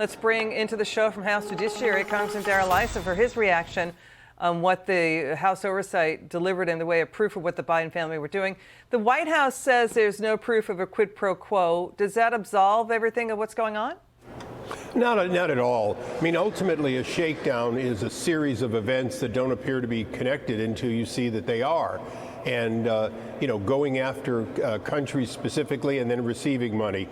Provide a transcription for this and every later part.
Let's bring into the show from House Judiciary Congressman Darrell Issa for his reaction on what the House Oversight delivered in the way of proof of what the Biden family were doing. The White House says there's no proof of a quid pro quo. Does that absolve everything of what's going on? Not at all. I mean, ultimately, a shakedown is a series of events that don't appear to be connected until you see that they are. And, going after countries specifically and then receiving money,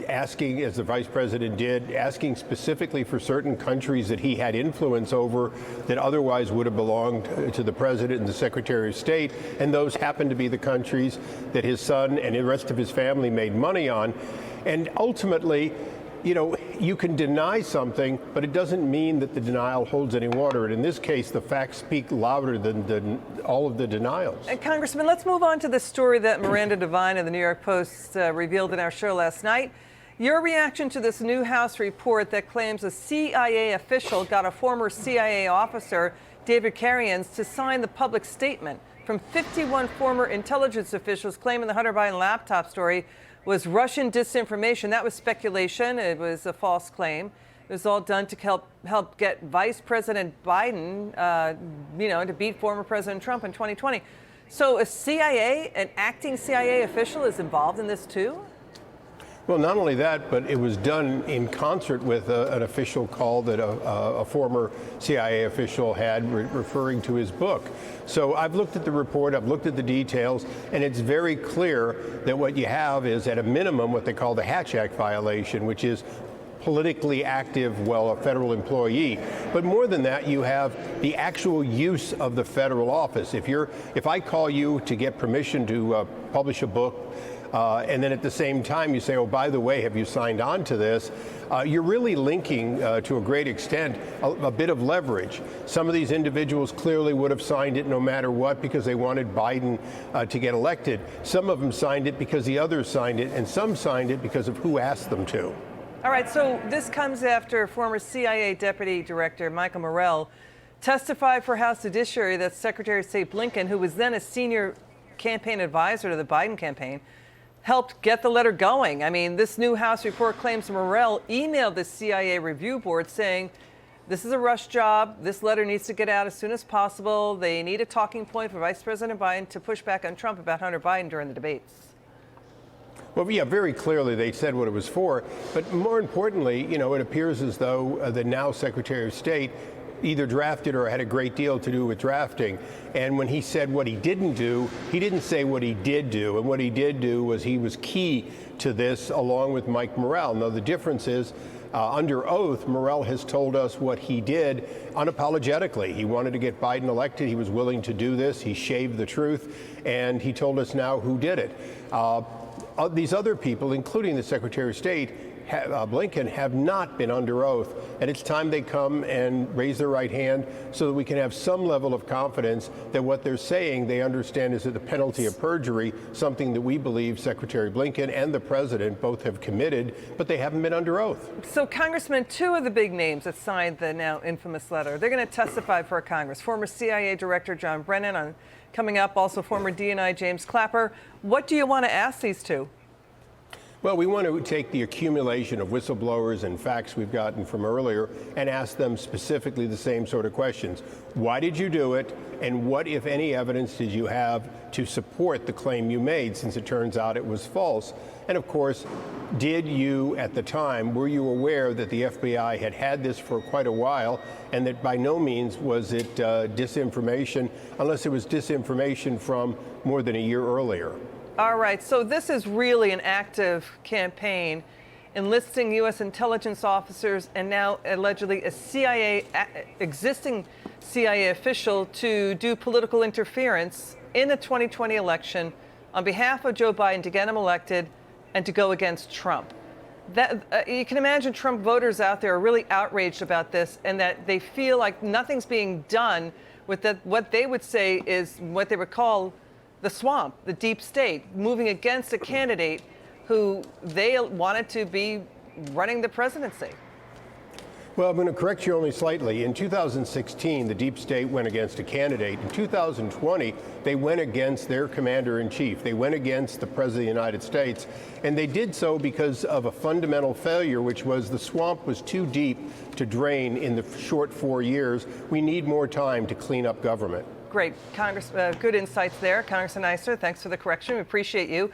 asking, as the vice president did, asking specifically for certain countries that he had influence over that otherwise would have belonged to the president and the secretary of state. And those happened to be the countries that his son and the rest of his family made money on. And ultimately, you can deny something, but it doesn't mean that the denial holds any water. And in this case, the facts speak louder than all of the denials. And Congressman, let's move on to the story that Miranda Devine of the New York Post revealed in our show last night. Your reaction to this new House report that claims a CIA official got a former CIA officer, David Carians, to sign the public statement from 51 former intelligence officials claiming the Hunter Biden laptop story was Russian disinformation. That was speculation. It was a false claim. It was all done to help get Vice President Biden, to beat former President Trump in 2020. So an acting CIA official is involved in this too? Well, not only that, but it was done in concert with an official call that a former CIA official had referring to his book. So I've looked at the report, I've looked at the details, and it's very clear that what you have is, at a minimum, what they call the Hatch Act violation, which is politically active, a federal employee. But more than that, you have the actual use of the federal office. If I call you to get permission to publish a book, and then at the same time you say, oh, by the way, have you signed on to this? You're really linking, to a great extent, a bit of leverage. Some of these individuals clearly would have signed it no matter what because they wanted Biden to get elected. Some of them signed it because the others signed it, and some signed it because of who asked them to. All right, so this comes after former CIA Deputy Director Michael Morell testified for House Judiciary that Secretary of State Blinken, who was then a senior campaign advisor to the Biden campaign, helped get the letter going. I mean, this new House report claims Morell emailed the CIA review board saying, this is a rush job. This letter needs to get out as soon as possible. They need a talking point for Vice President Biden to push back on Trump about Hunter Biden during the debates. Well, yeah, very clearly they said what it was for. But more importantly, it appears as though the now Secretary of State either drafted or had a great deal to do with drafting. And when he said what he didn't do, he didn't say what he did do. And what he did do was he was key to this along with Mike Morell. Now, the difference is, under oath, Morell has told us what he did unapologetically. He wanted to get Biden elected. He was willing to do this. He shaved the truth. And he told us now who did it. These other people, including the Secretary of State, Blinken, have not been under oath, and it's time they come and raise their right hand so that we can have some level of confidence that what they're saying they understand is at the penalty of perjury, something that we believe Secretary Blinken and the president both have committed, but they haven't been under oath. So, Congressman, two of the big names that signed the now infamous letter, they're going to testify for Congress. Former CIA Director John Brennan, coming up, also former DNI James Clapper. What do you want to ask these two? Well, we want to take the accumulation of whistleblowers and facts we've gotten from earlier and ask them specifically the same sort of questions. Why did you do it? And what, if any, evidence did you have to support the claim you made, since it turns out it was false? And of course, did you, at the time, were you aware that the FBI had this for quite a while, and that by no means was it disinformation, unless it was disinformation from more than a year earlier? All right, so this is really an active campaign enlisting U.S. intelligence officers and now allegedly a existing CIA official to do political interference in the 2020 election on behalf of Joe Biden to get him elected and to go against Trump. You can imagine Trump voters out there are really outraged about this, and that they feel like nothing's being done with what they would say is what they would call the swamp, the deep state, moving against a candidate who they wanted to be running the presidency. Well, I'm going to correct you only slightly. In 2016, the deep state went against a candidate. In 2020, they went against their commander-in-chief. They went against the President of the United States. And they did so because of a fundamental failure, which was the swamp was too deep to drain in the short 4 years. We need more time to clean up government. Great. Good insights there. Congressman Issa, thanks for the correction. We appreciate you.